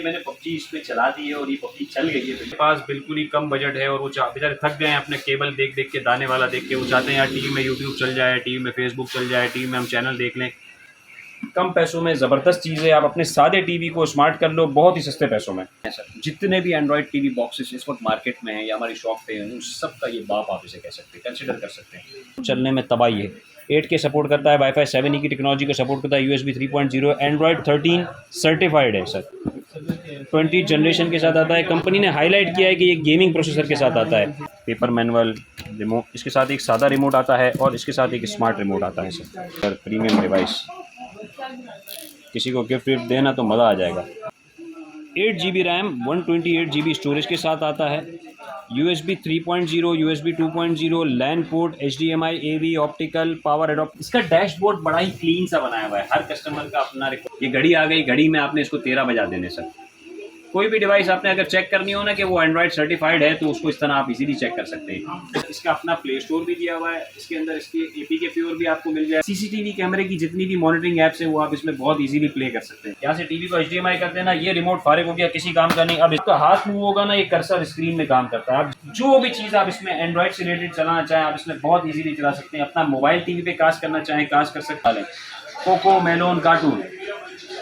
मैंने पबजी इसमें चला दी है और ये पबजी चल गई है। मेरे पास बिल्कुल ही कम बजट है और वो बेचारे थक गए हैं अपने केबल देख देख के, दाने वाला देख के। वो चाहते हैं यार टीवी में यूट्यूब चल जाए, टीवी में फेसबुक चल जाए, टीवी में हम चैनल देख लें। कम पैसों में ज़बरदस्त चीज़ है। आप अपने सादे टीवी को स्मार्ट कर लो बहुत ही सस्ते पैसों में। सर जितने भी एंड्रॉयड टीवी बॉक्सेस इस वक्त मार्केट में हैं या हमारी शॉप पे हैं, उन सब का ये बाप आप इसे कह सकते हैं, कंसिडर कर सकते हैं। चलने में तबाही है। 8K सपोर्ट करता है, वाईफाई 7E की टेक्नोलॉजी को सपोर्ट करता है, USB 3.0, एंड्रॉयड 13 सर्टिफाइड है सर। 20 जनरेशन के साथ आता है। कंपनी ने हाईलाइट किया है कि ये गेमिंग प्रोसेसर के साथ आता है। पेपर मैनुअल रिमोट, इसके साथ एक सादा रिमोट आता है और इसके साथ एक स्मार्ट रिमोट आता है सर। प्रीमियम डिवाइस, किसी को गिफ्ट विफ्ट देना तो मज़ा आ जाएगा। 8GB रैम 128GB स्टोरेज के साथ आता है। USB 3.0, USB 2.0, LAN port, HDMI, AV, optical, power adapt. इसका डैशबोर्ड बड़ा ही क्लीन सा बनाया हुआ है। हर कस्टमर का अपना रिकॉर्ड। ये घड़ी आ गई, घड़ी में आपने इसको 13 बजा देने सर। कोई भी डिवाइस आपने अगर चेक करनी हो ना कि वो एंड्रॉयड सर्टिफाइड है, तो उसको इस तरह आप इजीली चेक कर सकते हैं। इसका अपना प्ले स्टोर भी दिया हुआ है। इसके अंदर इसके APK प्योर भी आपको मिल जाए। CCTV कैमरे की जितनी भी मॉनिटरिंग ऐप्स हैं वो आप इसमें बहुत इजीली प्ले कर सकते हैं। यहाँ से टीवी को HDMI कर देना, ये रिमोट फारिग हो गया, किसी काम का नहीं। अब इसका हाथ मूव होगा ना, ये कर्सर स्क्रीन में काम करता है। आप जो भी चीज़ आप इसमें एंड्रॉइड से रिलेटेड चलाना चाहें, आप इसमें बहुत ईजिली चला सकते हैं। अपना मोबाइल टीवी पे कास्ट करना चाहें, कास्ट कर सकते हैं। कोको मेलोन कार्टून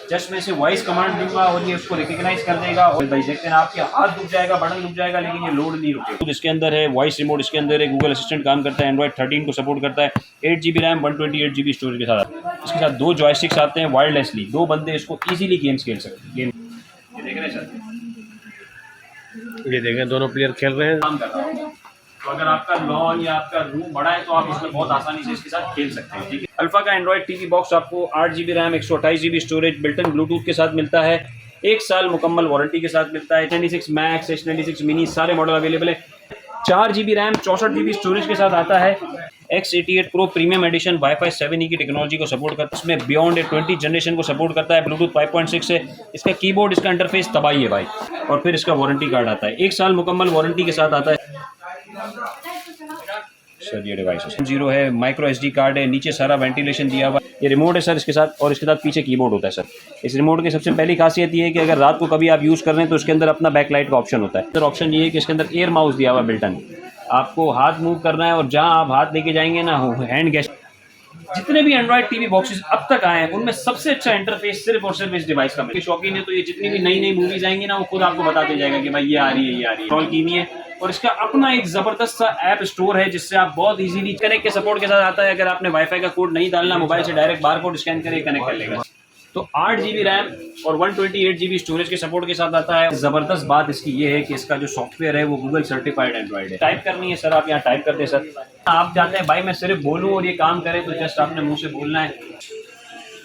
जस्ट में से वॉइस कमांड दूंगा और ये उसको रिकग्नाइज कर देगा। और भाई देखते हैं आपके हाथ रुक जाएगा, बटन रुक जाएगा, लेकिन ये लोड नहीं रुकेगा। इसके अंदर है वॉइस रिमोट, इसके अंदर है गूगल असिस्टेंट काम करता है, एंड्रॉइड 13 को सपोर्ट करता है, 8GB रैम 128GB स्टोरेज के साथ। इसके साथ 2 जॉयस्टिक्स आते हैं वायरलेसली। 2 बंदे इसको ईजिली गेम्स खेल सकते हैं। ये देख रहे हैं सर, ये देखें दोनों प्लेयर खेल रहे हैं। काम कर रहा है। तो अगर आपका लॉन या आपका रूम बड़ा है तो आप इसमें बहुत आसानी से इसके साथ खेल सकते हैं। ठीक है। अल्फा का एंड्रॉइड टीवी बॉक्स आपको 8GB RAM 128GB storage built-in Bluetooth के साथ मिलता है। 1 साल मुकम्मल वारंटी के साथ मिलता है। H96 मैक्स, H96 मिनी सारे मॉडल अवेलेबल है। 4GB रैम 64GB स्टोरेज के साथ आता है। X88 pro premium addition wifi 7E की टेक्नोलॉजी को सपोर्ट करता है। इसमें बियॉन्ड 20 जनरेशन को सपोर्ट करता है। ब्लूटूथ 5.6 है। इसका कीबोर्ड, इसका इंटरफेस तबाही है भाई। और फिर इसका वारंटी कार्ड आता है, 1 साल मुकम्मल वारंटी के साथ आता है सर। ये डिवाइस 0 है, माइक्रो SD कार्ड है, नीचे सारा वेंटिलेशन दिया हुआ है। ये रिमोट है सर इसके साथ, और इसके साथ पीछे कीबोर्ड होता है सर। इस रिमोट की सबसे पहली खासियत ये है कि अगर रात को कभी आप यूज़ कर रहे हैं तो इसके अंदर अपना बैकलाइट का ऑप्शन होता है। सर ऑप्शन ये है कि इसके अंदर एयर माउस दिया हुआ बिल्टन। आपको हाथ मूव करना है और जहाँ आप हाथ लेके जाएंगे ना, हैंड गेस्ट। जितने भी एंड्रॉइड टीवी बॉक्सेस अब तक आए हैं उनमें सबसे अच्छा इंटरफेस सिर्फ और सिर्फ इस डिवाइस का मिलेगा। शौकीन है तो ये जितनी भी नई नई मूवीज आएंगी ना, वो खुद आपको बताते जाएगा कि भाई ये आ रही है, ये आ रही है। इंस्टॉल की हुई है। और इसका अपना एक ज़बरदस्त सा ऐप स्टोर है जिससे आप बहुत इजीली कनेक्ट के सपोर्ट के साथ आता है। अगर आपने वाईफाई का कोड नहीं डालना, मोबाइल से डायरेक्ट बारकोड स्कैन करके कनेक्ट कर लेगा। तो 8GB रैम और 128GB स्टोरेज के सपोर्ट के साथ आता है। ज़बरदस्त बात इसकी ये है कि इसका जो सॉफ्टवेयर है वो गूगल सर्टिफाइड एंड्रॉइड है। टाइप करनी है सर, आप यहाँ टाइप करते हैं सर। आप चाहते हैं भाई मैं सिर्फ बोलूँ और ये काम करे, तो जस्ट आपने मुँह से बोलना है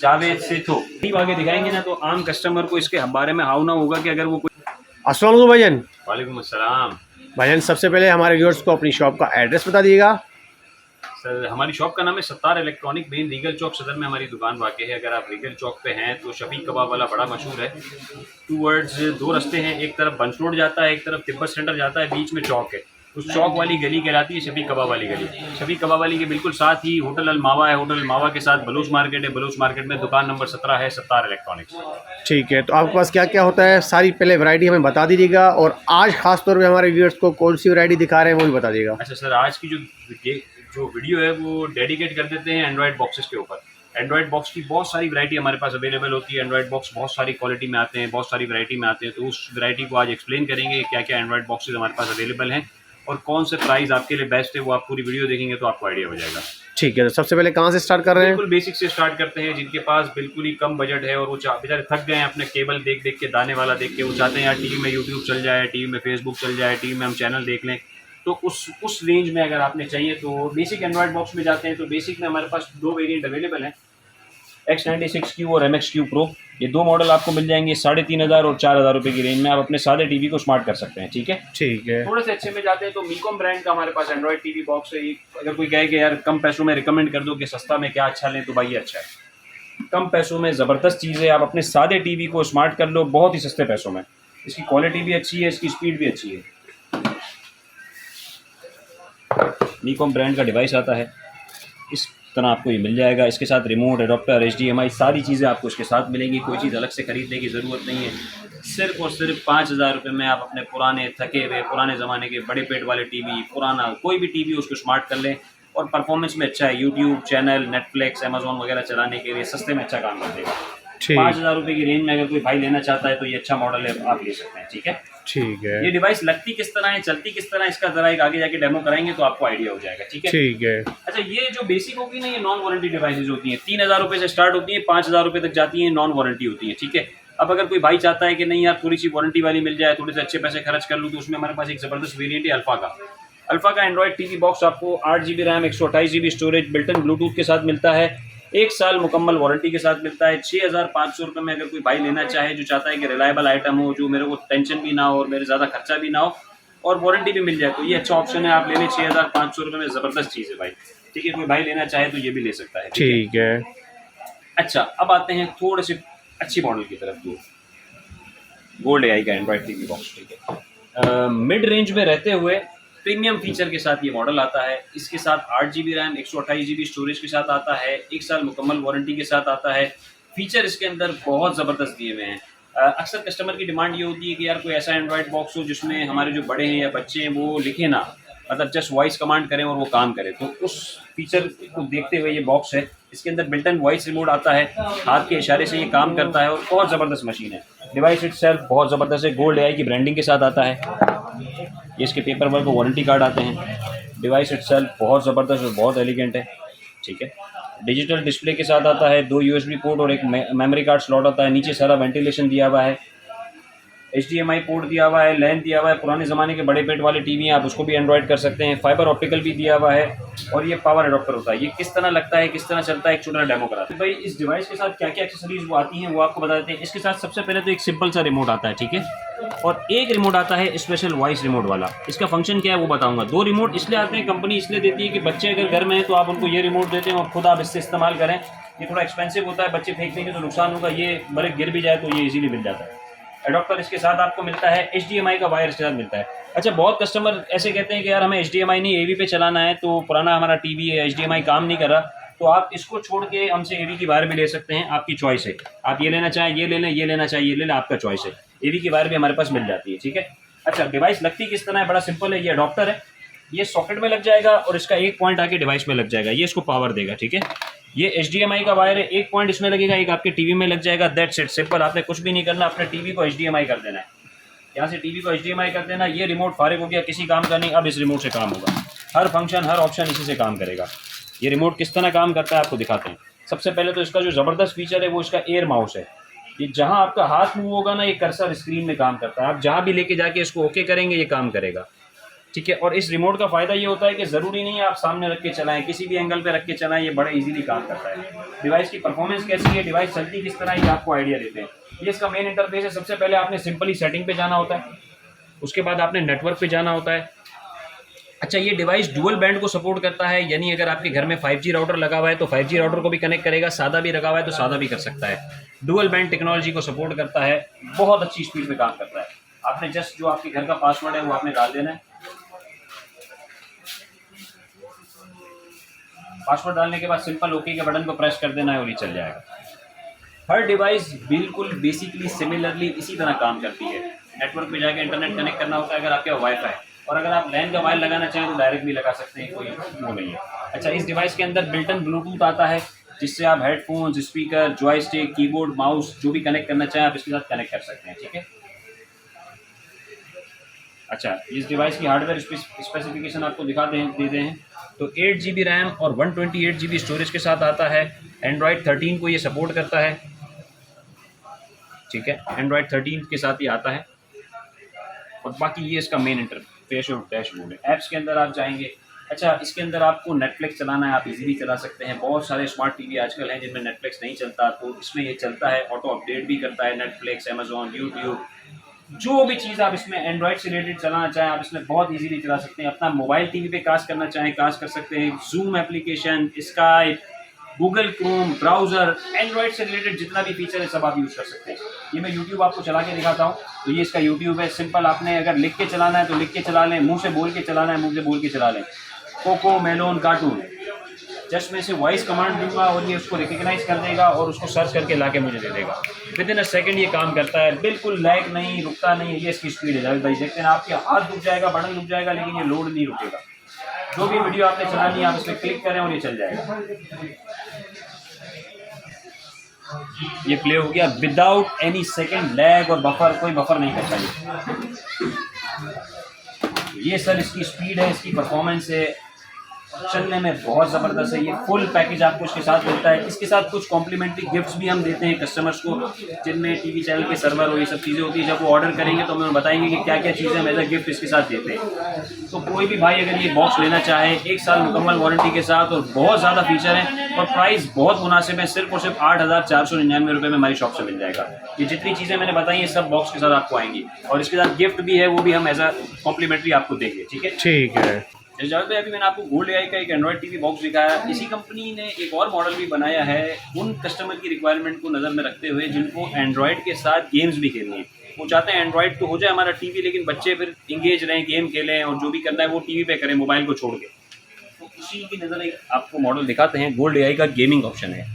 जावेद सेठो। आगे दिखाएंगे ना तो आम कस्टमर को इसके बारे में हाउ ना होगा कि अगर वो कोई। अस्सलाम वालेकुम भाईजान। वालेकुम अस्सलाम भाईजान, सबसे पहले हमारे व्यूअर्स को अपनी शॉप का एड्रेस बता दीजिएगा। सर हमारी शॉप का नाम है सत्तार इलेक्ट्रॉनिक, मेन रीगल चौक सदर में हमारी दुकान वाक़ है। अगर आप रीगल चौक पे हैं तो शफीक कबाब वाला बड़ा मशहूर है। 2 रास्ते हैं, एक तरफ बंस रोड जाता है, एक तरफ तिब्बत सेंटर जाता है, बीच में चौक है। उस चौक वाली गली कहलाती है शफीक कबाब वाली गली। शफीक कबाब वाली के बिल्कुल साथ ही होटल अलमावा है। होटल अलमावा के साथ बलूच मार्केट है। बलूच मार्केट में दुकान नंबर 17 है, सत्तार इलेक्ट्रॉनिक्स। ठीक है, तो आपके पास क्या क्या होता है सारी पहले वैरायटी हमें बता दीजिएगा, और आज खास तौर पे हमारे व्यूअर्स को कौन सी वैरायटी दिखा रहे हैं वो भी बता दीजिएगा। अच्छा सर, आज की जो वीडियो है वो डेडिकेट कर देते हैं एंड्रॉयड बॉक्सेस के ऊपर। एंड्रॉयड बॉक्स की बहुत सारी वैरायटी हमारे पास अवेलेबल होती है। एंड्रॉयड बॉक्स बहुत सारी क्वालिटी में आते हैं, बहुत सारी वैरायटी में आते हैं। तो उस वैरायटी को आज एक्सप्लेन करेंगे क्या क्या एंड्रॉयड बॉक्सेस हमारे पास अवेलेबल हैं और कौन से प्राइस आपके लिए बेस्ट है। वो आप पूरी वीडियो देखेंगे तो आपको आइडिया हो जाएगा। ठीक है, तो सबसे पहले कहाँ से स्टार्ट कर रहे हैं? बिल्कुल बेसिक से स्टार्ट करते हैं। जिनके पास बिल्कुल ही कम बजट है और वो बेचारे थक गए हैं अपने केबल देख देख के, दाने वाला देख के। वो चाहते हैं यार टीवी में यूट्यूब चल जाए, टीवी में फेसबुक चल जाए, टीवी में हम चैनल देख लें। तो उस रेंज में अगर आपने चाहिए तो बेसिक एंड्रॉयड बॉक्स में जाते हैं। तो बेसिक में हमारे पास 2 वेरिएंट अवेलेबल हैं, X96Q और MXQ Pro। ये 2 मॉडल आपको मिल जाएंगे 3500 और 4000 रुपये की रेंज में। आप अपने सारे टीवी को स्मार्ट कर सकते हैं। ठीक है, ठीक है। थोड़े से अच्छे में जाते हैं तो मीकॉम ब्रांड का हमारे पास एंड्रॉयड टीवी बॉक्स है। अगर कोई कहे कि यार कम पैसों में रिकमेंड कर दो कि सस्ता में क्या अच्छा लें, तो भाई ये अच्छा है। कम पैसों में ज़बरदस्त चीज़ है। आप अपने सादे टीवी को स्मार्ट कर लो बहुत ही सस्ते पैसों में। इसकी क्वालिटी भी अच्छी है, इसकी स्पीड भी अच्छी है। मीकॉम ब्रांड का डिवाइस आता है, इस तरह आपको ये मिल जाएगा। इसके साथ रिमोट, एडॉप्टर, HDMI सारी चीज़ें आपको इसके साथ मिलेंगी। कोई चीज़ अलग से ख़रीदने की ज़रूरत नहीं है। सिर्फ और सिर्फ 5,000 रुपये में आप अपने पुराने थके हुए पुराने ज़माने के बड़े पेट वाले टीवी, पुराना कोई भी टीवी उसको स्मार्ट कर लें और परफॉर्मेंस में अच्छा है। यूट्यूब चैनल, नेटफ्लिक्स, अमेजोन वगैरह चलाने के लिए सस्ते में अच्छा काम कर देगा। ठीक 5,000 रुपये की रेंज में अगर कोई भाई लेना चाहता है तो ये अच्छा मॉडल है, आप ले सकते हैं। ठीक है, ठीक है, ये डिवाइस लगती किस तरह है, चलती किस तरह है, इसका जरा एक आगे जाके डेमो कराएंगे तो आपको आइडिया हो जाएगा। ठीक है, ठीक है, अच्छा ये जो बेसिक होगी ना, ये नॉन वारंटी डिवाइसेज होती हैं। 3,000 रुपये से स्टार्ट होती हैं, 5,000 रुपये तक जाती हैं, नॉन वारंटी होती हैं। ठीक है, अब अगर कोई भाई चाहता है कि नहीं यार थोड़ी सी वारंटी वाली मिल जाए, थोड़े से अच्छे पैसे खर्च कर लूँ, तो उसमें हमारे पास एक ज़बरदस्त वेरिएंट है अल्फ़ा का एंड्रॉयड टीवी बॉक्स आपको 8 GB RAM, 128 GB storage, built-in Bluetooth के साथ मिलता है, 1 साल मुकम्मल वारंटी के साथ मिलता है। 6,500 रुपये में अगर कोई भाई लेना चाहे जो चाहता है कि रिलायबल आइटम हो, जो मेरे को टेंशन भी ना हो और मेरे ज़्यादा खर्चा भी ना हो और वारंटी भी मिल जाए, तो ये अच्छा ऑप्शन है। आप ले लें, 6,500 रुपये में ज़बरदस्त चीज़ है भाई। ठीक है, कोई भाई लेना चाहे तो ये भी ले सकता है। ठीक है। अच्छा, अब आते हैं थोड़े से अच्छी मॉडल की तरफ। गोल्ड AI का एंड्रॉयड टीवी बॉक्स। ठीक है, मिड रेंज में रहते हुए प्रीमियम फीचर के साथ ये मॉडल आता है। इसके साथ 8 GB रैम, 128 GB स्टोरेज के साथ आता है, 1 साल मुकम्मल वारंटी के साथ आता है। फीचर इसके अंदर बहुत ज़बरदस्त दिए हुए हैं। अक्सर कस्टमर की डिमांड ये होती है कि यार कोई ऐसा एंड्रॉयड बॉक्स हो जिसमें हमारे जो बड़े हैं या बच्चे हैं वो लिखे ना, मतलब जस्ट वॉइस कमांड करें और वो काम करे। तो उस फीचर को देखते हुए ये बॉक्स है। इसके अंदर बिल्ट इन वॉइस रिमोट आता है, हाथ के इशारे से ये काम करता है और बहुत ज़बरदस्त मशीन है। डिवाइस इटसेल्फ बहुत ज़बरदस्त है, गोल्ड AI की ब्रांडिंग के साथ आता है। ये इसके पेपर वर्क और वारंटी कार्ड आते हैं। डिवाइस इटसेल्फ बहुत ज़बरदस्त और बहुत एलिगेंट है। ठीक है, डिजिटल डिस्प्ले के साथ आता है, 2 USB पोर्ट और एक मेमोरी कार्ड स्लॉट आता है। नीचे सारा वेंटिलेशन दिया हुआ है, HDMI पोर्ट दिया हुआ है, लैन दिया हुआ है। पुराने ज़माने के बड़े पेट वाले टीवी हैं, आप उसको भी एंड्रॉयड कर सकते हैं। फाइबर ऑप्टिकल भी दिया हुआ है और ये पावर एडॉप्टर होता है। ये किस तरह लगता है, किस तरह चलता है, एक छोटा डेमो कराते हैं। भाई इस डिवाइस के साथ क्या क्या एक्सेसरीज वो आती हैं वो आपको बता देते हैं। इसके साथ सबसे पहले तो एक सिंपल सा रिमोट आता है। ठीक है, और एक रिमोट आता है स्पेशल वॉइस रिमोट वाला। इसका फंक्शन क्या है वो बताऊंगा। 2 रिमोट इसलिए आते हैं, कंपनी इसलिए देती है कि बच्चे अगर घर में हैं तो आप उनको ये रिमोट देते हैं और खुद आप इससे इस्तेमाल करें। ये थोड़ा एक्सपेंसिव होता है, बच्चे फेंक देंगे तो नुकसान होगा, ये बड़े गिर भी जाए तो ये इजीली मिल जाता है। एडॉप्टर इसके साथ आपको मिलता है, HDMI का वायर इसके साथ मिलता है। अच्छा, बहुत कस्टमर ऐसे कहते हैं कि यार हमें HDMI नहीं AV पे चलाना है, तो पुराना हमारा टीवी है, HDMI काम नहीं कर रहा, तो आप इसको छोड़ के हमसे AV की वायर भी ले सकते हैं। आपकी चॉइस है, आप ये लेना चाहें ये ले लें, ये लेना चाहिए ये ले लें, आपका चॉइस है। AV की वायर भी हमारे पास मिल जाती है। ठीक है, अच्छा डिवाइस लगती किस तरह है, बड़ा सिंपल है। ये अडॉप्टर है, ये सॉकेट में लग जाएगा और इसका एक पॉइंट आके डिवाइस में लग जाएगा, ये इसको पावर देगा। ठीक है, ये HDMI का वायर है, एक पॉइंट इसमें लगेगा, एक आपके टीवी में लग जाएगा। That's it, simple. आपने कुछ भी नहीं करना, अपने टीवी को HDMI कर देना है, यहाँ से टीवी को HDMI कर देना। ये रिमोट फारिग हो गया, किसी काम का नहीं। अब इस रिमोट से काम होगा, हर फंक्शन हर ऑप्शन इसी से काम करेगा। ये रिमोट किस तरह काम करता है आपको दिखाते हैं। सबसे पहले तो इसका जो ज़बरदस्त फीचर है वो इसका एयर माउस है। ये जहाँ आपका हाथ मूव होगा ना, ये कर्सर स्क्रीन में काम करता है। आप जहाँ भी लेके जाके इसको ओके करेंगे ये काम करेगा। ठीक है, और इस रिमोट का फ़ायदा ये होता है कि ज़रूरी नहीं है आप सामने रख के चलाएं, किसी भी एंगल पे रख के चलाएं, ये बड़े इजीली काम करता है। डिवाइस की परफॉर्मेंस कैसी है, डिवाइस चलती किस तरह है, ये आपको आइडिया देते हैं। ये इसका मेन इंटरफेस है। सबसे पहले आपने सिंपली सेटिंग पे जाना होता है, उसके बाद आपने नेटवर्क पे जाना होता है। अच्छा, ये डिवाइस डुअल बैंड को सपोर्ट करता है, यानी अगर आपके घर में 5G राउटर लगा हुआ है तो 5G राउटर को भी कनेक्ट करेगा, सादा भी लगा हुआ है तो सादा भी कर सकता है। डुअल बैंड टेक्नोलॉजी को सपोर्ट करता है, बहुत अच्छी स्पीड में काम करता है। आपने जस्ट जो आपके घर का पासवर्ड है वो आपने डाल देना है। पासवर्ड डालने के बाद सिंपल ओके के बटन को प्रेस कर देना है और ये चल जाएगा। हर डिवाइस बिल्कुल बेसिकली सिमिलरली इसी तरह काम करती है। नेटवर्क पे जाके इंटरनेट कनेक्ट करना होता है अगर आपके वाईफाई, और अगर आप लैन का वायर लगाना चाहें तो डायरेक्ट भी लगा सकते हैं, कोई वो नहीं है। अच्छा, इस डिवाइस के अंदर बिल्ट इन ब्लूटूथ आता है, जिससे आप headphones, speaker, joystick, keyboard, mouse जो भी कनेक्ट करना चाहें आप इसके साथ कनेक्ट कर सकते हैं। ठीक है, अच्छा इस डिवाइस की हार्डवेयर स्पेसिफिकेशन आपको देते हैं। तो 8 GB रैम और 128 GB स्टोरेज के साथ आता है। एंड्रॉयड 13 को ये सपोर्ट करता है। ठीक है, एंड्रॉयड 13 के साथ ही आता है। और बाकी ये इसका मेन इंटरफेस और डैशबोर्ड है। ऐप्स के अंदर आप जाएंगे, अच्छा इसके अंदर आपको नेटफ्लिक्स चलाना है, आप इजीली चला सकते हैं। बहुत सारे स्मार्ट टीवी आजकल हैं जिनमें नेटफ्लिक्स नहीं चलता, तो इसमें ये चलता है, ऑटो अपडेट भी करता है। नेटफ्लिक्स, अमेजोन, यूट्यूब, जो भी चीज़ आप इसमें एंड्रॉयड से रिलेटेड चलाना चाहें आप इसमें बहुत इजीली चला सकते हैं। अपना मोबाइल टीवी पे कास्ट करना चाहें कास्ट कर सकते हैं। Zoom application, Skype, Google Chrome, browser, Android से रिलेटेड जितना भी फीचर है सब आप यूज़ कर सकते हैं। ये मैं यूट्यूब आपको चला के दिखाता हूँ। तो ये इसका यूट्यूब है। सिंपल, आपने अगर लिख के चलाना है तो लिख के चला लें, मुँह से बोल के चलाना है मुँह से बोल के चला लें। कोको मेलोन कार्टून, जस्ट मैं इसे वॉइस कमांड दूंगा और ये उसको रिकग्नाइज कर देगा और उसको सर्च करके लाके मुझे दे देगा। विद इन अ सेकंड ये काम करता है, बिल्कुल लैग नहीं, रुकता नहीं। ये इसकी स्पीड है जावेद भाई, देखते हैं आपके हाथ रुक जाएगा, बटन रुक जाएगा, लेकिन ये लोड नहीं रुकेगा। जो भी वीडियो आपने चलानी है आप इस पर क्लिक करें और ये चल जाएगा। ये प्ले हो गया विदाउट एनी सेकंड लैग और बफर, कोई बफर नहीं करता ये सर इसकी स्पीड है, इसकी परफॉर्मेंस है, चलने में बहुत ज़बरदस्त है। ये फुल पैकेज आपको इसके साथ मिलता है। इसके साथ कुछ कॉम्प्लीमेंट्री गिफ्ट्स भी हम देते हैं कस्टमर्स को, जिनमें टीवी चैनल के सर्वर और ये सब चीज़ें होती है। जब वो ऑर्डर करेंगे तो हमें बताएंगे कि क्या क्या चीज़ें हम एज अ गिफ्ट इसके साथ देते हैं। तो कोई भी भाई अगर ये बॉक्स लेना चाहे 1 साल मुकम्मल वारंटी के साथ और बहुत ज़्यादा फीचर हैं और प्राइस बहुत मुनासिब है, सिर्फ और सिर्फ 8,499 रुपये में हमारी शॉप से मिल जाएगा। ये जितनी चीज़ें मैंने बताई हैं सब बॉक्स के साथ आपको आएंगी और इसके साथ गिफ्ट भी है, वो भी हम एज अ कॉम्प्लीमेंट्री आपको देंगे। ठीक है, ठीक है। जावेद भाई, अभी मैंने आपको गोल्ड एआई का एक एंड्रॉइड टीवी बॉक्स दिखाया। इसी कंपनी ने एक और मॉडल भी बनाया है उन कस्टमर की रिक्वायरमेंट को नज़र में रखते हुए जिनको एंड्रॉइड के साथ गेम्स भी खेलनी है। वो चाहते हैं एंड्रॉइड तो हो जाए हमारा टीवी, लेकिन बच्चे फिर इंगेज रहें, गेम खेलें और जो भी करना है वो टीवी पे करें मोबाइल को छोड़ के। तो उसी की नज़र एक आपको मॉडल दिखाते हैं। गोल्ड एआई का गेमिंग ऑप्शन है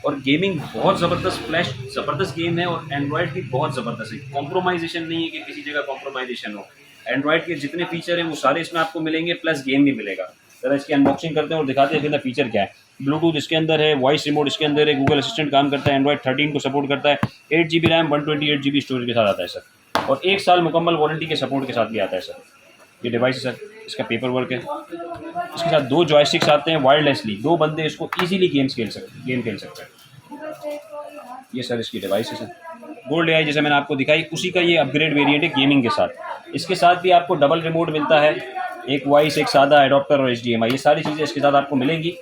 और गेमिंग बहुत ज़बरदस्त, फ्लैश ज़बरदस्त गेम है और एंड्रॉइड भी बहुत ज़बरदस्त है। कॉम्प्रोमाइजेशन नहीं है कि किसी जगह कॉम्प्रोमाइजेशन हो। एंड्रॉइड के जितने फीचर हैं वो सारे इसमें आपको मिलेंगे, प्लस गेम भी मिलेगा। जरा इसकी अनबॉक्सिंग करते हैं और दिखाते हैं कि फीचर क्या है। ब्लूटूथ इसके अंदर है, वॉइस रिमोट इसके अंदर है, गूगल असिस्टेंट काम करता है, एंड्रॉइड 13 को सपोर्ट करता है, 8 GB रैम 128 GB स्टोरेज के साथ आता है सर, और 1 साल मुकम्मल वारंटी के सपोर्ट के साथ भी आता है सर। ये डिवाइस है सर, इसका पेपर वर्क है। इसके साथ 2 जॉयस्टिक्स आते हैं वायरलेसली, 2 बंदे इसको ईजिली गेम खेल सकते हैं। ये सर इसकी डिवाइस है सर, गोल्ड एआई जैसे मैंने आपको दिखाई उसी का ये अपग्रेड वेरिएंट है गेमिंग के साथ। इसके साथ भी आपको डबल रिमोट मिलता है, एक वॉइस, एक सादा एडॉप्टर और HDMI, ये सारी चीज़ें इसके साथ आपको मिलेंगी।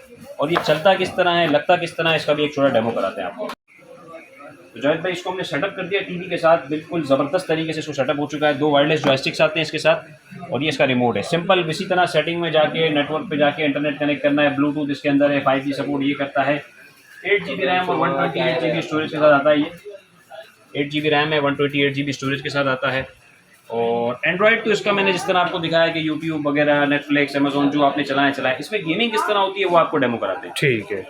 और ये चलता किस तरह है, लगता किस तरह है, इसका भी एक छोटा डेमो कराते हैं आपको। तो जावेद भाई, इसको हमने सेटअप कर दिया टीवी के साथ, बिल्कुल ज़बरदस्त तरीके से इसको सेटअप हो चुका है। 2 वायरलेस जॉयस्टिक्स आते हैं इसके साथ और ये इसका रिमोट है। सिंपल इसी तरह सेटिंग में जाके नेटवर्क पे जाके इंटरनेट कनेक्ट करना है। ब्लूटूथ इसके अंदर है, 5G सपोर्ट ये करता है। 8 GB रैम और 128 GB स्टोरेज के साथ आता है। ये 8 GB रैम है, 128 GB स्टोरेज के साथ आता है। और एंड्रॉइड तो इसका मैंने जिस तरह आपको दिखाया कि यूट्यूब वगैरह, नेटफ्लिक्स, अमेजोन जो आपने चलाया। इसमें गेमिंग किस तरह होती है वो आपको डेमो कराते हैं। ठीक है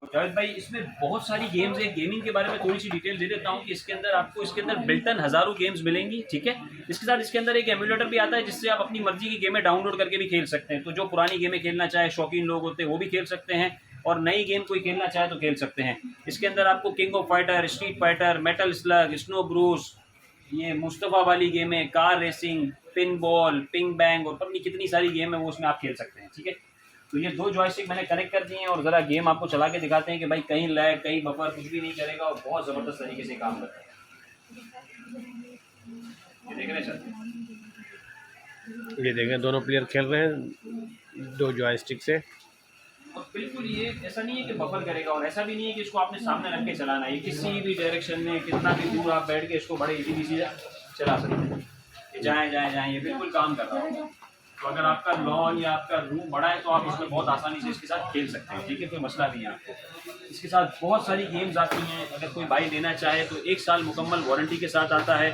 जावेद भाई, इसमें बहुत सारी गेम्स है। गेमिंग के बारे में थोड़ी सी डिटेल दे देता हूँ कि इसके अंदर आपको बिल्टन हज़ारों गेम्स मिलेंगी। ठीक है, इसके साथ इसके अंदर एक एमुलेटर भी आता है जिससे आप अपनी मर्जी की गेमें डाउनलोड करके भी खेल सकते हैं। तो जो पुरानी गेमें खेलना चाहे, शौकीन लोग होते हैं वो भी खेल सकते हैं और नई गेम कोई खेलना चाहे तो खेल सकते हैं। इसके अंदर आपको King of Fighter, Street Fighter, Metal Slug, Snow Bros, ये मुस्तफ़ा वाली गेमें, car racing, pinball, ping pong और पता नहीं कितनी सारी गेम है वो उसमें आप खेल सकते हैं। ठीक है, तो ये 2 जॉयस्टिक मैंने कनेक्ट कर दिए हैं और ज़रा गेम आपको चला के दिखाते हैं कि भाई कहीं लैग, कहीं बफर कुछ भी नहीं करेगा और बहुत ज़बरदस्त तरीके से काम करता है। ये देख रहे हैं सर, ये देखें दोनों प्लेयर खेल रहे हैं 2 जॉयस्टिक से। और बिल्कुल ये ऐसा नहीं है कि बफर करेगा और ऐसा भी नहीं है कि इसको आपने सामने रख के चलाना है। ये किसी भी डायरेक्शन में, कितना भी दूर आप बैठ के इसको बड़े इजीली चला सकते हैं। ये जाएँ ये बिल्कुल काम कर रहा होगा। तो अगर आपका लॉन या आपका रूम बड़ा है तो आप इसमें बहुत आसानी से इसके साथ खेल सकते हैं। ठीक है, कोई मसला नहीं है आपको। इसके साथ बहुत सारी गेम्स आती हैं। अगर कोई भाई लेना चाहे तो 1 साल मुकम्मल वारंटी के साथ आता है।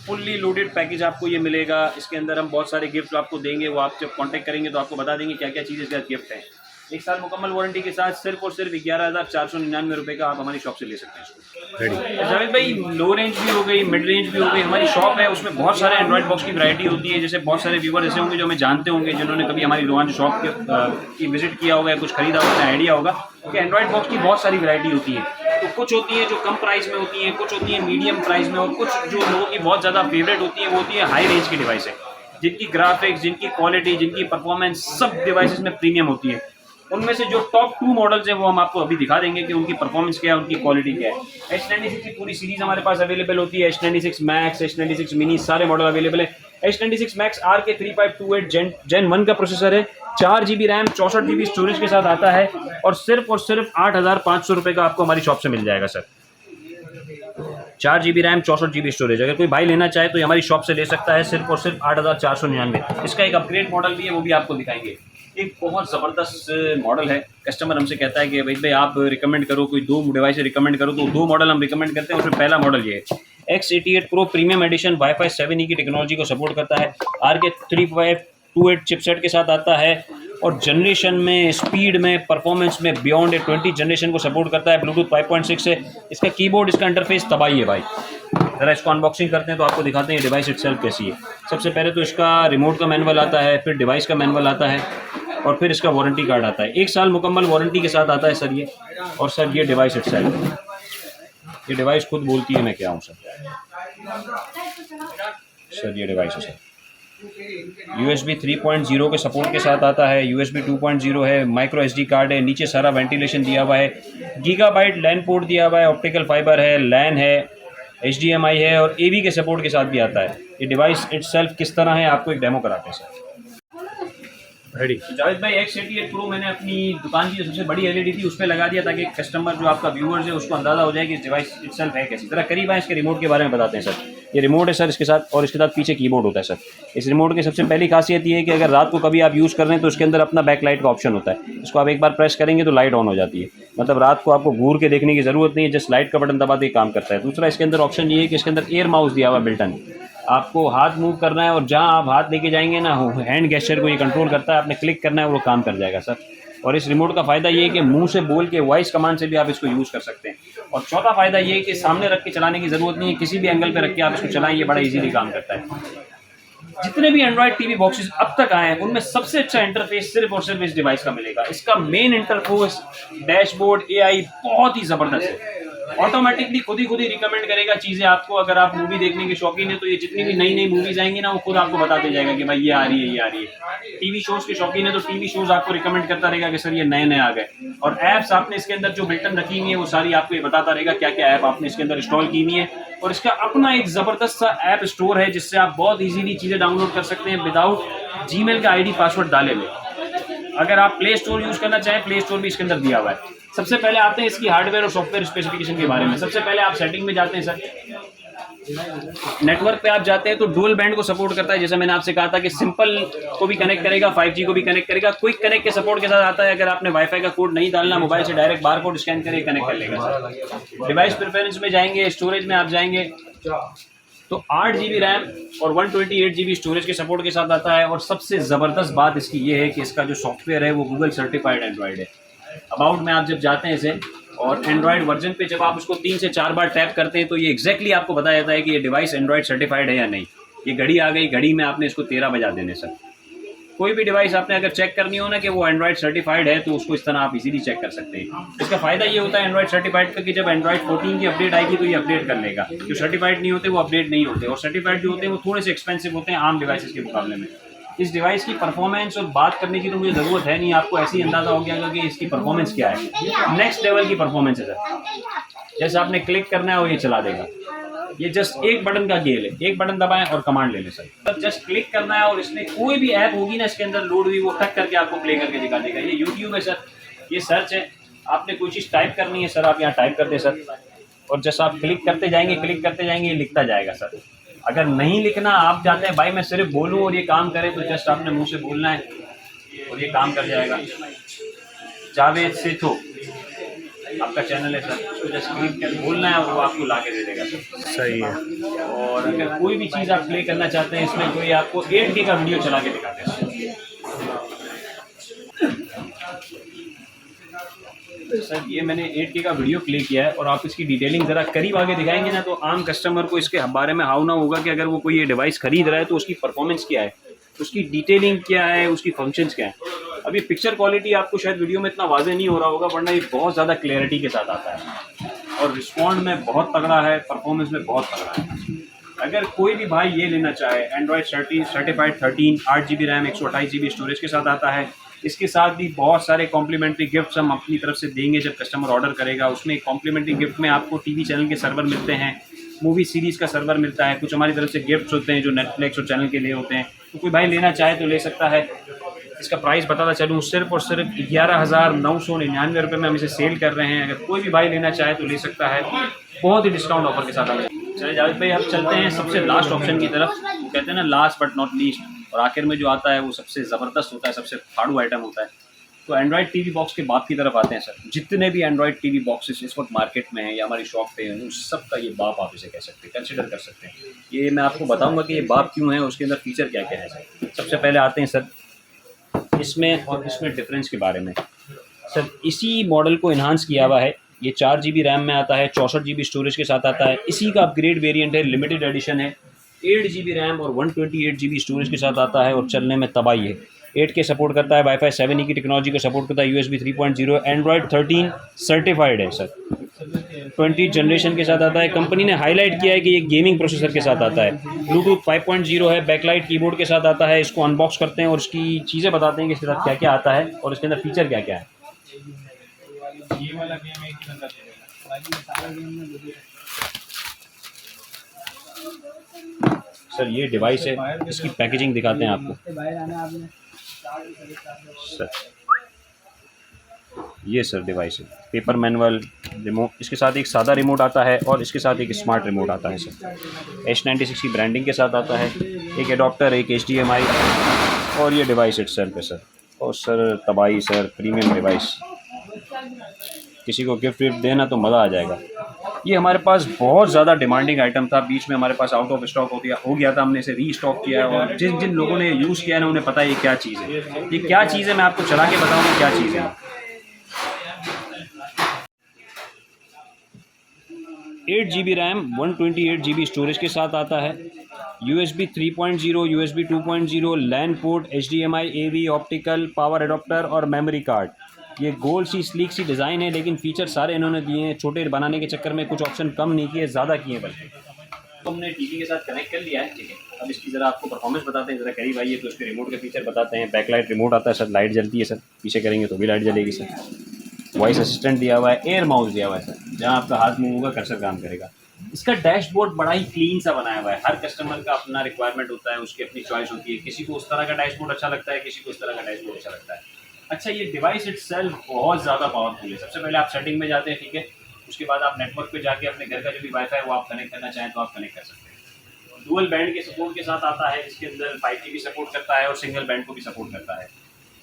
फुल्ली लोडेड पैकेज आपको ये मिलेगा। इसके अंदर हम बहुत सारे गिफ्ट आपको देंगे, वो आप जब कांटेक्ट करेंगे तो आपको बता देंगे क्या क्या चीज़ इसके साथ गिफ्ट है। 1 साल मुकम्मल वारंटी के साथ सिर्फ और सिर्फ 11,499 रुपये का आप हमारी शॉप से ले सकते हैं इसको। जावेद भाई, लो रेंज भी हो गई, मिड रेंज भी हो गई, हमारी शॉप है उसमें बहुत सारे एंड्रॉइड बॉक्स की वैरायटी होती है। जैसे बहुत सारे व्यूवर ऐसे होंगे जो हमें जानते होंगे, जिन्होंने कभी हमारी रोहान शॉप की विजिट किया होगा या कुछ खरीदा होगा, आइडिया होगा कि एंड्रॉइड बॉक्स की बहुत सारी वैरायटी होती है। तो कुछ होती है जो कम प्राइस में होती हैं, कुछ होती है मीडियम प्राइस में और कुछ जो लोगों की बहुत ज़्यादा फेवरेट होती है वो होती है हाई रेंज की डिवाइस है, जिनकी ग्राफिक्स, जिनकी क्वालिटी, जिनकी परफॉर्मेंस सब डिवाइसेस में प्रीमियम होती है। उनमें से जो टॉप 2 मॉडल्स हैं वो हम आपको अभी दिखा देंगे कि उनकी परफॉर्मेंस क्या है, उनकी क्वालिटी क्या है। H96 की पूरी सीरीज हमारे पास अवेलेबल होती है। H96 मैक्स, H96 मिनी, सारे मॉडल अवेलेबल है। H96 मैक्स RK3528 Gen 1 का प्रोसेसर है, 4 GB रैम, 64 GB स्टोरेज के साथ आता है और सिर्फ 8,500 रुपये का आपको हमारी शॉप से मिल जाएगा sir. 4 GB RAM, 64 GB storage. अगर कोई भाई लेना चाहे तो ये हमारी शॉप से ले सकता है सिर्फ और सिर्फ 8,499। इसका एक अपग्रेड मॉडल भी है, वो भी आपको दिखाएंगे। एक बहुत ज़बरदस्त मॉडल है। कस्टमर हमसे कहता है कि भाई आप रिकमेंड करो, कोई 2 डिवाइस रिकमेंड करो, तो 2 मॉडल हम रिकमेंड करते हैं। उसमें पहला मॉडल ये है X88 Pro premium addition, wifi 7E की टेक्नोलॉजी को सपोर्ट करता है, RK3528 चिपसेट के साथ आता है, और जनरेशन में, स्पीड में, परफॉर्मेंस में बियॉन्ड 20 जनरेशन को सपोर्ट करता है। ब्लूटूथ 5.6 से इसका कीबोर्ड, इसका इंटरफेस तबाही है भाई। ज़रा इसको अनबॉक्सिंग करते हैं तो आपको दिखाते हैं ये डिवाइस इटसेल्फ कैसी है। सबसे पहले तो इसका रिमोट का मैनुअल आता है, फिर डिवाइस का मैनुअल आता है और फिर इसका वारंटी कार्ड आता है। 1 साल मुकम्मल वारंटी के साथ आता है सर ये। और सर ये डिवाइस इटसेल्फ, ये डिवाइस खुद बोलती है मैं क्या हूँ सर। ये डिवाइस है सर। USB 3.0 के सपोर्ट के साथ आता है, USB 2.0 है, माइक्रो SD कार्ड है, नीचे सारा वेंटिलेशन दिया हुआ है, गीगाबाइट लैन पोर्ट दिया हुआ है, ऑप्टिकल फाइबर है, लैन है, HDMI है और AV के सपोर्ट के साथ भी आता है। ये डिवाइस इटसेल्फ किस तरह है आपको एक डेमो कराते हैं सर। रेडी जावेद भाई, X88 Pro मैंने अपनी दुकान की जो सबसे बड़ी LED थी उस पर लगा दिया ताकि कस्टमर जो आपका व्यूअर्स है उसको अंदाज़ा हो जाए कि इस डिवाइस इटसेल्फ है कैसी। ज़रा करीब आए इसके रिमोट के बारे में बताते हैं सर। ये रिमोट है सर इसके साथ, और इसके साथ पीछे कीबोर्ड होता है सर। इस रिमोट की सबसे पहली खासियत ये है कि अगर रात को कभी आप यूज़ कर रहे हैं तो इसके अंदर अपना बैक लाइट का ऑप्शन होता है। इसको आप एक बार प्रेस करेंगे तो लाइट ऑन हो जाती है, मतलब रात को आपको घूर के देखने की ज़रूरत नहीं है, जस्ट लाइट का बटन दबाते ही काम करता है। दूसरा इसके अंदर ऑप्शन ये है कि इसके अंदर एयर माउस दिया हुआ बिल्टन। आपको हाथ मूव करना है और जहाँ आप हाथ लेके जाएंगे ना, हैंड गेस्चर को ये कंट्रोल करता है, आपने क्लिक करना है वो काम कर जाएगा सर। और इस रिमोट का फ़ायदा ये है कि मुंह से बोल के वॉइस कमांड से भी आप इसको यूज़ कर सकते हैं। और चौथा फ़ायदा ये है कि सामने रख के चलाने की ज़रूरत नहीं है, किसी भी एंगल पे रख के आप इसको चलाएं, ये बड़ा इजीली काम करता है। जितने भी एंड्रॉयड टीवी बॉक्सेस अब तक आए हैं उनमें सबसे अच्छा इंटरफेस सिर्फ और सिर्फ इस डिवाइस का मिलेगा। इसका मेन इंटरफेस, डैशबोर्ड, AI बहुत ही ज़बरदस्त है। ऑटोमेटिकली खुद ही रिकमेंड करेगा चीज़ें आपको। अगर आप मूवी देखने के शौकीन है तो ये जितनी भी नई मूवीज़ आएंगी ना वो खुद आपको बताते जाएगा कि भाई ये आ रही है, ये आ रही है। टीवी शोज़ के शौकीन है तो टीवी शोज़ आपको रिकमेंड करता रहेगा कि सर ये नए आ गए। और ऐप्स आपने इसके अंदर जो बिल्टन रखी हुई है वो सारी आपको ये बताता रहेगा क्या क्या ऐप आपने इसके अंदर इंस्टॉल की हुई है। और इसका अपना एक ज़बरदस्त सा ऐप स्टोर है जिससे आप बहुत ईजीली चीज़ें डाउनलोड कर सकते हैं विदाउट जीमेल का ID पासवर्ड डाले हुए। अगर आप प्ले स्टोर यूज़ करना चाहें, प्ले स्टोर भी इसके अंदर दिया हुआ है। सबसे पहले आते हैं इसकी हार्डवेयर और सॉफ्टवेयर स्पेसिफिकेशन के बारे में। सबसे पहले आप सेटिंग में जाते हैं सर, नेटवर्क पे आप जाते हैं तो डुअल बैंड को सपोर्ट करता है। जैसे मैंने आपसे कहा था कि सिंपल को भी कनेक्ट करेगा, 5G को भी कनेक्ट करेगा, क्विक कनेक्ट के सपोर्ट के साथ आता है। अगर आपने वाईफाई का कोड नहीं डालना, मोबाइल से डायरेक्ट बार कोड स्कैन करके कनेक्ट कर लेगा सर। डिवाइस प्रेफरेंस में जाएंगे, स्टोरेज में आप जाएंगे तो 8 GB रैम और 128 GB स्टोरेज के सपोर्ट के साथ आता है। और सबसे ज़बरदस्त बात इसकी ये है कि इसका जो सॉफ्टवेयर है वो गूगल सर्टिफाइड एंड्रॉयड है। अबाउट में आप जब जाते हैं इसे और एंड्रॉयड वर्जन पे जब आप उसको 3 से 4 बार टैप करते हैं तो ये एग्जैक्टली आपको बताया जाता है कि ये डिवाइस एंड्रॉयड सर्टिफाइड है या नहीं। ये घड़ी आ गई, घड़ी में आपने इसको 13 बजा देने सर। कोई भी डिवाइस आपने अगर चेक करनी हो ना कि वो एंड्रॉयड सर्टिफाइड है तो उसको इस तरह आप इजीली चेक कर सकते हैं। इसका फ़ायदा ये होता है एंड्रॉयड सर्टिफाइड का कि जब एंड्रॉयड 14 की अपडेट आएगी तो ये अपडेट कर लेगा। जो सर्टिफाइड नहीं होते वो अपडेट नहीं होते, और सर्टिफाइड जो होते हैं वो थोड़े से एक्सपेंसिव होते हैं आम डिवाइसेस के मुकाबले में। इस डिवाइस की परफॉर्मेंस और बात करने की तो मुझे ज़रूरत है नहीं, आपको ऐसे ही अंदाज़ा हो गया कि इसकी परफॉर्मेंस क्या है। नेक्स्ट लेवल की परफॉर्मेंस है सर। जैसे आपने क्लिक करना है वो ये चला देगा। ये जस्ट एक बटन का गेल है, एक बटन दबाएं और कमांड ले लें सर। तब जस्ट क्लिक करना है और इसमें कोई भी ऐप होगी ना इसके अंदर लोड हुई वो टक करके आपको प्ले करके दिखा देगा। ये यूट्यूब है सर, ये सर्च है। आपने कोई चीज़ टाइप करनी है सर, आप यहाँ टाइप कर दें सर, और जैसा आप क्लिक करते जाएंगे ये लिखता जाएगा सर। अगर नहीं लिखना, आप चाहते हैं भाई मैं सिर्फ बोलूँ और ये काम करे, तो जस्ट आपने मुंह से बोलना है और ये काम कर जाएगा। जावेद सेठो आपका चैनल है सर, उसको जस्ट क्लिक कर बोलना है और वो आपको ला के दे देगा सर। सही है। और अगर कोई भी चीज़ आप प्ले करना चाहते हैं इसमें तो ये आपको 8K का वीडियो चला के दिखाते हैं सर। ये मैंने 8K का वीडियो प्ले किया है और आप इसकी डिटेलिंग ज़रा करीब आगे दिखाएंगे ना तो आम कस्टमर को इसके बारे में हाउ ना होगा कि अगर वो कोई ये डिवाइस खरीद रहा है तो उसकी परफॉर्मेंस क्या है, उसकी डिटेलिंग क्या है, उसकी फंक्शंस क्या है। अब ये पिक्चर क्वालिटी आपको शायद वीडियो में इतना वाज़ेह नहीं हो रहा होगा, वरना ये बहुत ज़्यादा क्लैरिटी के साथ आता है और रिस्पॉन्ड में बहुत तगड़ा है, परफॉर्मेंस में बहुत तगड़ा है। अगर कोई भी भाई ये लेना चाहे, Android certified 13, 8 GB RAM, 128 GB storage के साथ आता है। इसके साथ भी बहुत सारे कॉम्प्लीमेंट्री गिफ्ट्स हम अपनी तरफ से देंगे जब कस्टमर ऑर्डर करेगा। उसमें कॉम्प्लीमेंट्री गिफ्ट में आपको टीवी चैनल के सर्वर मिलते हैं, मूवी सीरीज़ का सर्वर मिलता है, कुछ हमारी तरफ से गिफ्ट्स होते हैं जो नेटफ्लिक्स और चैनल के लिए होते हैं। तो कोई भाई लेना चाहे तो ले सकता है। इसका प्राइस बताता चलूँ, सिर्फ और सिर्फ 11,999 रुपये में हम इसे सेल कर रहे हैं। अगर कोई भी भाई लेना चाहे तो ले सकता है, बहुत ही डिस्काउंट ऑफर के साथ। चलिए जावेद भाई अब चलते हैं सबसे लास्ट ऑप्शन की तरफ। वो कहते हैं ना लास्ट बट नॉट लीस्ट, और आखिर में जो आता है वो सबसे ज़बरदस्त होता है, सबसे फाड़ू आइटम होता है। तो एंड्रॉयड टीवी बॉक्स के बाप की तरफ आते हैं सर। जितने भी एंड्रॉयड टीवी बॉक्सेस इस वक्त मार्केट में हैं या हमारी शॉप पे हैं, उन सब का ये बाप आप इसे कह सकते हैं, कंसिडर कर सकते हैं। ये मैं आपको बताऊंगा कि ये बाप क्यों है और उसके अंदर फीचर क्या क्या है सर। सबसे पहले आते हैं सर इसमें और इसमें डिफरेंस के बारे में। सर इसी मॉडल को इन्हांस किया हुआ है, ये 4 GB रैम में आता है, 64 GB स्टोरेज के साथ आता है। इसी का अपग्रेड वेरिएंट है, लिमिटेड एडिशन है, 8 GB रैम और 128 GB स्टोरेज के साथ आता है और चलने में तबाही है। 8K सपोर्ट करता है, वाईफाई 7E की टेक्नोलॉजी को सपोर्ट करता है, USB 3.0, एंड्रॉयड 13 सर्टिफाइड है सर, 20 जनरेशन के साथ आता है। कंपनी ने हाईलाइट किया है कि ये गेमिंग प्रोसेसर के साथ आता है, ब्लूटूथ 5.0 है, बैकलाइट कीबोर्ड के साथ आता है। इसको अनबॉक्स करते हैं और इसकी चीज़ें बताते हैं कि इसके साथ क्या क्या आता है और इसके अंदर फीचर क्या क्या है। ये वाला गेम एक ही बंदा खेलेगा, बाकी सारा गेम में मुझे सर ये डिवाइस है, इसकी पैकेजिंग दिखाते हैं आपको। बाहर आना आपने सर ये सर डिवाइस है, पेपर मैनुअल रिमोट, इसके साथ एक सादा रिमोट आता है और इसके साथ एक स्मार्ट रिमोट आता है सर। H96 की ब्रांडिंग के साथ आता है, एक एडॉप्टर, एक HDMI और ये डिवाइस इटसेल्फ है सर। और सर तबाही सर, प्रीमियम डिवाइस, किसी को गिफ्ट विफ्ट देना तो मज़ा आ जाएगा। ये हमारे पास बहुत ज़्यादा डिमांडिंग आइटम था, बीच में हमारे पास आउट ऑफ स्टॉक हो गया था, हमने इसे रीस्टॉक किया है और जिन जिन लोगों ने यूज़ किया है ना उन्हें पता है ये क्या चीज़ है। ये क्या चीज़ है मैं आपको चला के बताऊँगा क्या चीज़ है। 8 GB रैम 128 GB स्टोरेज के साथ आता है, USB 3.0, USB 2.0, LAN port, HDMI, AV, optical, power adapter और मेमोरी कार्ड। ये गोल सी स्लीक सी डिज़ाइन है, लेकिन फीचर सारे इन्होंने दिए हैं, छोटे बनाने के चक्कर में कुछ ऑप्शन कम नहीं किए, ज़्यादा किए बल्कि। तो हमने टीवी के साथ कनेक्ट कर लिया है, ठीक है। अब इसकी ज़रा आपको परफॉर्मेंस बताते हैं, ज़रा करीब आइए तो इसके रिमोट के फीचर बताते हैं। बैकलाइट रिमोट आता है सर, लाइट जलती है सर, पीछे करेंगे तो भी लाइट जलेगी सर। वॉइस असिस्टेंट दिया हुआ है, एयर माउस दिया हुआ है सर, जहाँ आपका हाथ मूव होगा कर्सर काम करेगा। इसका डैशबोर्ड बड़ा ही क्लीन सा बनाया हुआ है, हर कस्टमर का अपना रिक्वायरमेंट होता है, उसकी अपनी चॉइस होती है। किसी को उस तरह का डैशबोर्ड अच्छा लगता है, किसी को उस तरह का डैशबोर्ड अच्छा लगता है। अच्छा, ये डिवाइस इटसेल्फ बहुत ज़्यादा पावरफुल है। सबसे पहले आप सेटिंग में जाते हैं, ठीक है, उसके बाद आप नेटवर्क पे जाके अपने घर का जो भी वाईफाई है वो आप कनेक्ट करना चाहें तो आप कनेक्ट कर सकते हैं। डुअल बैंड के सपोर्ट के साथ आता है, इसके अंदर 5G भी सपोर्ट करता है और सिंगल बैंड को भी सपोर्ट करता है।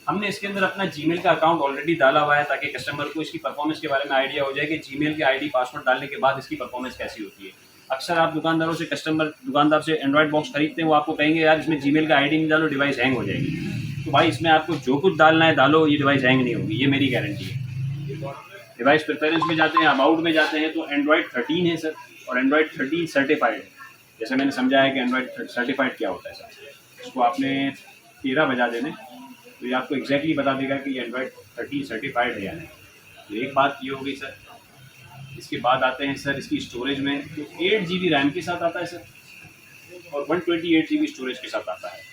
हमने इसके अंदर अपना जीमेल का अकाउंट ऑलरेडी डाला हुआ है ताकि कस्टमर को इसकी परफॉर्मेंस के बारे में आइडिया हो जाए कि जीमेल के ID पासवर्ड डालने के बाद इसकी परफॉर्मेंस कैसी होती है। अक्सर आप दुकानदार से एंड्रॉइड बॉक्स खरीदते हैं, वो आपको कहेंगे यार इसमें जीमेल का ID नहीं डालो, डिवाइस हैंग हो जाएगी। तो भाई इसमें आपको जो कुछ डालना है डालो, ये डिवाइस हैंग नहीं होगी, ये मेरी गारंटी है। डिवाइस प्रेफरेंस में जाते हैं, अबाउट में जाते हैं तो एंड्रॉयड 13 है सर, और एंड्रॉयड 13 सर्टिफाइड है। जैसे मैंने समझाया कि एंड्रॉयड सर्टिफाइड क्या होता है सर, इसको आपने 13 बजा देने तो ये आपको एग्जैक्टली बता देगा कि ये एंड्रॉयड 13 सर्टिफाइड है या नहीं। तो एक बात ये हो गई सर। इसके बाद आते हैं सर इसकी स्टोरेज में, तो 8 GB रैम के साथ आता है सर और 128 GB स्टोरेज के साथ आता है।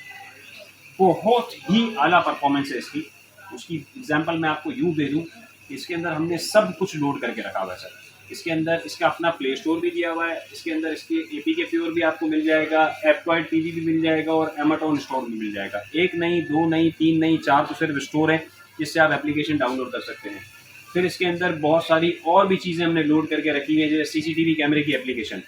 बहुत ही आला परफॉर्मेंस है इसकी। उसकी एग्जांपल मैं आपको यूँ दे दूँ कि इसके अंदर हमने सब कुछ लोड करके रखा हुआ है सर। इसके अंदर इसका अपना प्ले स्टोर भी दिया हुआ है, इसके अंदर इसके APK प्योर भी आपको मिल जाएगा, एप्टॉइड TV भी मिल जाएगा और एमाटोन स्टोर भी मिल जाएगा। 1 नहीं, 2 नहीं, 3 नहीं, 4 तो सिर्फ स्टोर है जिससे आप एप्लीकेशन डाउनलोड कर सकते हैं। फिर इसके अंदर बहुत सारी और भी चीज़ें हमने लोड करके रखी हैं, जैसे CCTV कैमरे की एप्लीकेशन।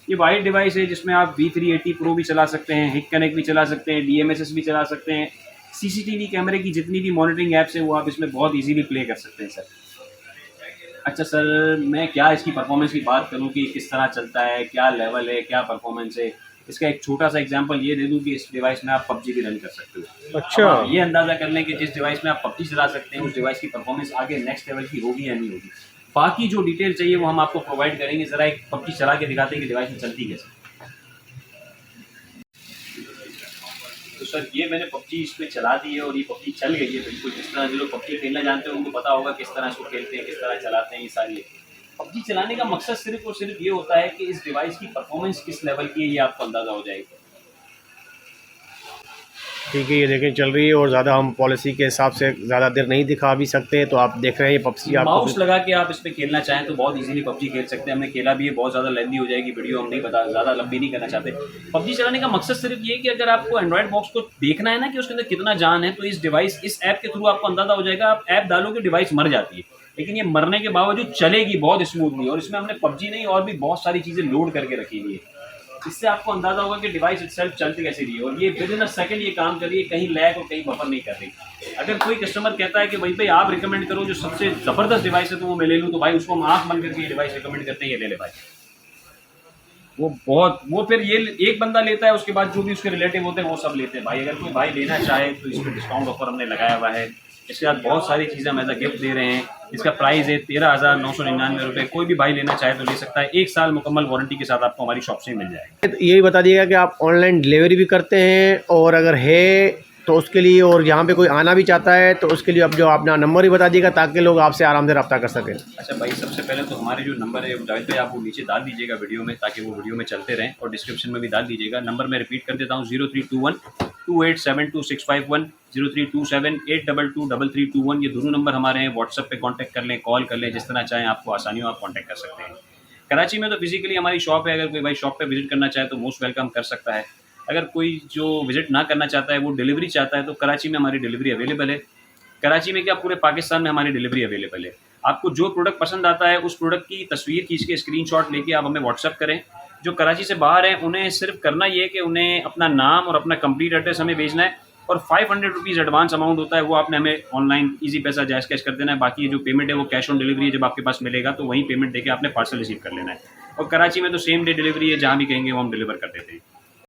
ये वाइड डिवाइस है जिसमें आप V380 Pro भी चला सकते हैं, हिक कनेक्ट भी चला सकते हैं, DMSS भी चला सकते हैं। CCTV कैमरे की जितनी भी मॉनिटरिंग ऐप्स हैं वो आप इसमें बहुत इजीली प्ले कर सकते हैं सर। अच्छा सर, मैं क्या इसकी परफॉर्मेंस की बात करूं कि किस तरह चलता है, क्या लेवल है, क्या परफॉर्मेंस है। इसका एक छोटा सा एग्जांपल ये दे दूं कि इस डिवाइस में आप PUBG भी रन कर सकते हो। अच्छा, अब ये अंदाज़ा कर लें कि जिस डिवाइस में आप PUBG चला सकते हैं उस डिवाइस की परफॉर्मेंस आगे नेक्स्ट लेवल की होगी या नहीं होगी। बाकी जो डिटेल चाहिए वो हम आपको प्रोवाइड करेंगे। ज़रा एक PUBG चला के दिखाते हैं कि डिवाइस में चलती कैसे। तो सर ये मैंने PUBG इसमें चला दी है और ये PUBG चल गई है बिल्कुल। जिस तरह जो लोग PUBG खेलना जानते हैं उनको पता होगा किस तरह इसको खेलते हैं, किस तरह चलाते हैं। ये सारी PUBG चलाने का मकसद सिर्फ और सिर्फ ये होता है कि इस डिवाइस की परफॉर्मेंस किस लेवल की है ये आपको अंदाज़ा हो जाएगा। ठीक है, ये देखें चल रही है और ज़्यादा हम पॉलिसी के हिसाब से ज़्यादा देर नहीं दिखा भी सकते, तो आप देख रहे हैं ये PUBG आपको माउस लगा के आप इस पर खेलना चाहें तो बहुत इजीली PUBG खेल सकते हैं। हमने खेला भी है, बहुत ज़्यादा लेंदी हो जाएगी वीडियो, हम नहीं बता ज़्यादा लंबी नहीं करना चाहते। PUBG चलाने का मकसद सिर्फ ये कि अगर आपको एंड्रॉइड बॉक्स को देखना है ना कि उसके अंदर कितना जान है, तो इस डिवाइस इस ऐप के थ्रू आपको अंदाज़ा हो जाएगा। आप ऐप डालोगे डिवाइस मर जाती है, लेकिन ये मरने के बावजूद चलेगी बहुत स्मूथली। और इसमें हमने PUBG नहीं और भी बहुत सारी चीज़ें लोड करके रखी हुई है, इससे आपको अंदाजा होगा कि डिवाइस इटसेल्फ चलती कैसी रही है। और ये विद इन अ सेकंड ये काम कर रही है, कहीं लैग और कहीं बफर नहीं कर रही। अगर कोई कस्टमर कहता है कि भाई भाई आप रिकमेंड करो जो सबसे ज़बरदस्त डिवाइस है तो वो मैं ले लूँ, तो भाई उसको हम आँख बंद करके ये डिवाइस रिकमेंड करते हैं, ये ले ले भाई। वो फिर ये एक बंदा लेता है, उसके बाद जो भी उसके रिलेटिव होते हैं वो सब लेते हैं भाई। अगर कोई भाई लेना चाहे तो इस पर डिस्काउंट ऑफर हमने लगाया हुआ है। इसके साथ बहुत सारी चीज़ें हम एज अ गिफ्ट दे रहे हैं। इसका प्राइस है 13,999 रुपये। कोई भी भाई लेना चाहे तो ले सकता है। 1 साल मुकम्मल वारंटी के साथ आपको हमारी शॉप से ही मिल जाएगा। तो यही बता दिएगा कि आप ऑनलाइन डिलीवरी भी करते हैं, और अगर है तो उसके लिए, और यहाँ पे कोई आना भी चाहता है तो उसके लिए अब जो अपना नंबर ही बता दिएगा ताकि लोग आपसे आराम से रब्ता कर सकें। अच्छा भाई, सबसे पहले तो हमारे जो नंबर है जावेद भाई, आप वो नीचे डाल दीजिएगा वीडियो में, ताकि वो वीडियो में चलते रहें, और डिस्क्रिप्शन में भी डाल दीजिएगा। नंबर मैं रिपीट कर देता हूँ, 0321 2872 651, 0327822321। ये दोनों नंबर हमारे हैं। व्हाट्सएप पे कांटेक्ट कर लें, कॉल कर लें, जिस तरह चाहें आपको आसानी हो आप कांटेक्ट कर सकते हैं। कराची में तो फिजिकली हमारी शॉप है, अगर कोई भाई शॉप पे विजिट करना चाहे तो मोस्ट वेलकम कर सकता है। अगर कोई जो विजिट ना करना चाहता है, वो डिलीवरी चाहता है, तो कराची में हमारी डिलीवरी अवेलेबल है। कराची में क्या, पूरे पाकिस्तान में हमारी डिलीवरी अवेलेबल है। आपको जो प्रोडक्ट पसंद आता है, उस प्रोडक्ट की तस्वीर खींच के स्क्रीनशॉट लेके आप हमें व्हाट्सअप करें। जो कराची से बाहर हैं उन्हें सिर्फ करना ये है कि उन्हें अपना नाम और अपना कंप्लीट एड्रेस हमें भेजना है, और 500 रुपीज़ एडवांस अमाउंट होता है, वो आपने हमें ऑनलाइन ईजी पैसा जैस कैश कर देना है। बाकी ये जो पेमेंट है वो कैश ऑन डिलीवरी है, जब आपके पास मिलेगा तो वहीं पेमेंट देके आपने पार्सल रिसीव कर लेना है। और कराची में तो सेम डे डिलीवरी है, जहाँ भी कहेंगे वो हम डिलीवर कर देते हैं।